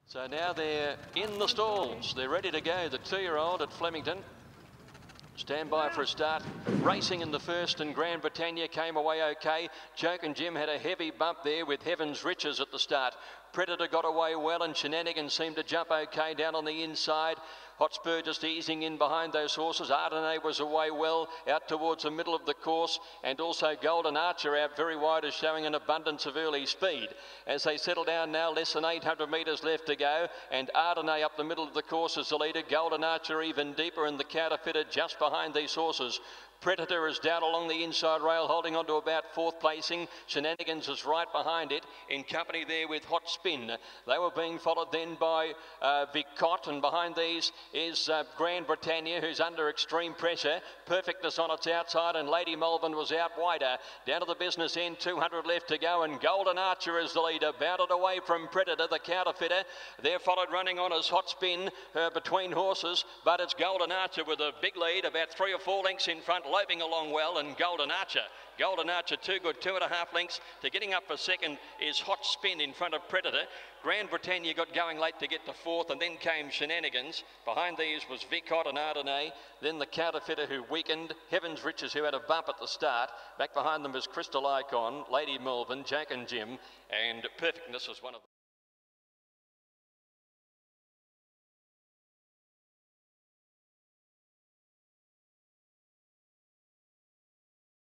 So now they're in the stalls. They're ready to go. The 2-year-old at Flemington. Stand by for a start. Racing in the first, and Grand Britannia came away okay. Joke and Jim had a heavy bump there with Heaven's Riches at the start. Predator got away well, and Shenanigans seemed to jump okay down on the inside. Hotspur just easing in behind those horses. Ardenay was away well out towards the middle of the course, and also Golden Archer out very wide is showing an abundance of early speed. As they settle down now, less than 800 metres left to go, and Ardenay up the middle of the course is the leader. Golden Archer even deeper, and the Counterfeiter just behind these horses. Predator is down along the inside rail, holding on to about 4th placing. Shenanigans is right behind it, in company there with Hot Spin. They were being followed then by Vicot, and behind these is Grand Britannia, who's under extreme pressure. Perfectness on its outside, and Lady Melbourne was out wider. Down to the business end, 200 left to go, and Golden Archer is the leader, bounded away from Predator, the Counterfeiter. They're followed running on as Hot Spin between horses, but it's Golden Archer with a big lead, about 3 or 4 lengths in front, loping along well, and Golden Archer too good, 2.5 lengths to getting up for second is Hot Spin in front of Predator. Grand Britannia got going late to get to 4th, and then came Shenanigans. Behind these was Vicot and Ardenay, then the Counterfeiter who weakened, Heaven's Riches who had a bump at the start. Back behind them was Crystal Icon, Lady Melbourne, Jack and Jim, and Perfectness was one of them.